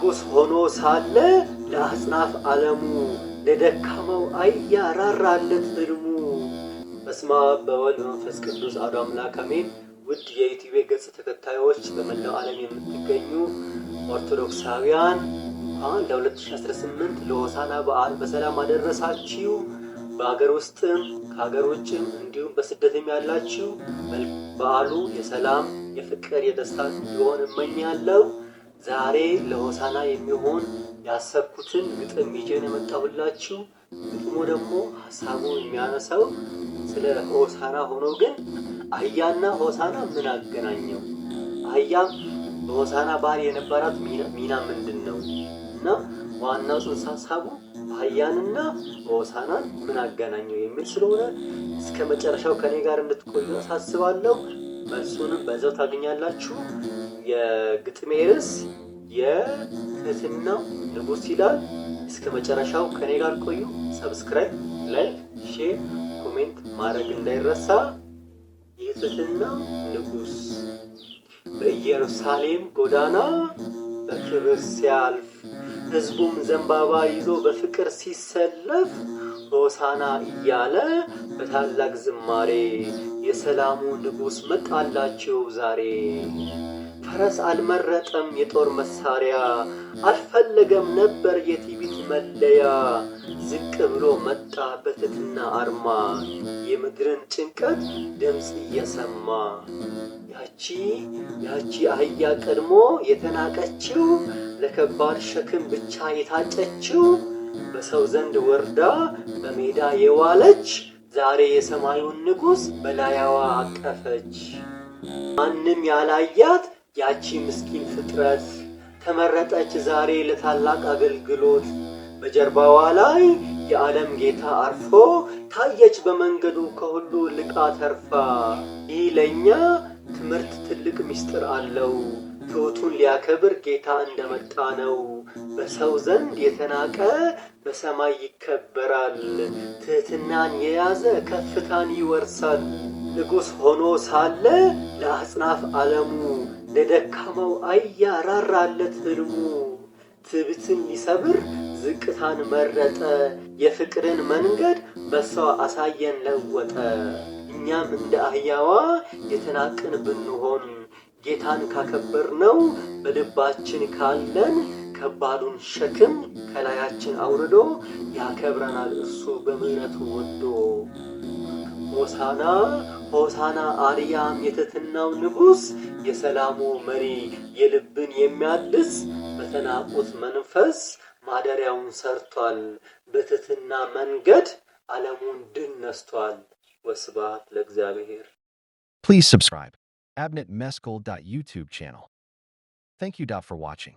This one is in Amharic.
ንጉሥ ሆኖ ሳለ ለአጽናፍ ዓለሙ ለደካማው አያራራለት ሕልሙ። በስመ አብ በወልድ በመንፈስ ቅዱስ አሐዱ አምላክ አሜን። ውድ የዩቲዩብ ገጽ ተከታዮች በመላው ዓለም የምትገኙ ኦርቶዶክሳውያን እንኳን ለ2018 ለሆሳዕና በዓል በሰላም አደረሳችሁ። በሀገር ውስጥም ከሀገር ውጭም እንዲሁም በስደትም ያላችሁ በዓሉ የሰላም የፍቅር የደስታ እንዲሆን እመኛለሁ። ዛሬ ለሆሳዕና የሚሆን ያሰብኩትን ግጥም ይዤ ነው የመጣሁላችሁ። ግጥሙ ደግሞ ሀሳቡ የሚያነሳው ስለ ሆሳዕና ሆኖ ግን አህያና ሆሳዕና ምን አገናኘው? አህያ በሆሳዕና በዓል የነበራት ሚና ምንድን ነው? እና ዋናው ጽንሰ ሀሳቡ አህያንና ሆሳዕናን ምን አገናኘው የሚል ስለሆነ እስከ መጨረሻው ከኔ ጋር እንድትቆዩ አሳስባለሁ። መልሱንም በዛው ታገኛላችሁ። የግጥሜ ርዕስ የትህትናው ንጉሥ ይላል። እስከ መጨረሻው ከኔ ጋር ቆዩ። ሰብስክራይብ፣ ላይክ፣ ሼር፣ ኮሜንት ማድረግ እንዳይረሳ። የትህትናው ንጉሥ በኢየሩሳሌም ጎዳና በክብር ሲያልፍ ሕዝቡም ዘንባባ ይዞ በፍቅር ሲሰለፍ ሆሳዕና እያለ በታላቅ ዝማሬ የሰላሙ ንጉሥ መጣላቸው ዛሬ። ፈረስ አልመረጠም የጦር መሳሪያ አልፈለገም ነበር የትዕቢት መለያ። ዝቅ ብሎ መጣ በትሕትና አርማ የምድርን ጭንቀት ድምፅ እየሰማ። ያቺ አህያ ቀድሞ የተናቀችው ለከባድ ሸክም ብቻ የታጨችው በሰው ዘንድ ወርዳ በሜዳ የዋለች ዛሬ የሰማዩን ንጉሥ በላያዋ አቀፈች። ማንም ያላያት ያቺ ምስኪን ፍጥረት ተመረጠች ዛሬ ለታላቅ አገልግሎት። በጀርባዋ ላይ የዓለም ጌታ አርፎ ታየች በመንገዱ ከሁሉ ልቃ ተርፋ። ይህ ለእኛ ትምህርት ትልቅ ምስጢር አለው። ትሑቱን ሊያከብር ጌታ እንደመጣ ነው። በሰው ዘንድ የተናቀ በሰማይ ይከበራል። ትሕትናን የያዘ ከፍታን ይወርሳል። ንጉሥ ሆኖ ሳለ ለአጽናፍ ዓለሙ ለደካማው አያራራለት ሕልሙ። ትዕቢትን ሊሰብር ዝቅታን መረጠ። የፍቅርን መንገድ በሰው አሳየን ለወጠ። እኛም እንደ አህያዋ የተናቅን ብንሆን ጌታን ካከበርነው በልባችን ካለን ከባዱን ሸክም ከላያችን አውርዶ ያከብረናል እርሱ በምሕረቱ ወዶ። ሆሳዕና አርያም የትሕትናው ንጉሥ የሰላሙ መሪ የልብን የሚያድስ በተናቁት መንፈስ ማደሪያውን ሰርቷል። በትሕትና መንገድ ዓለሙን ድል ነስቷል። ወስብሐት ለእግዚአብሔር። Please subscribe abnetmeskel.youtube channel. Thank you for watching.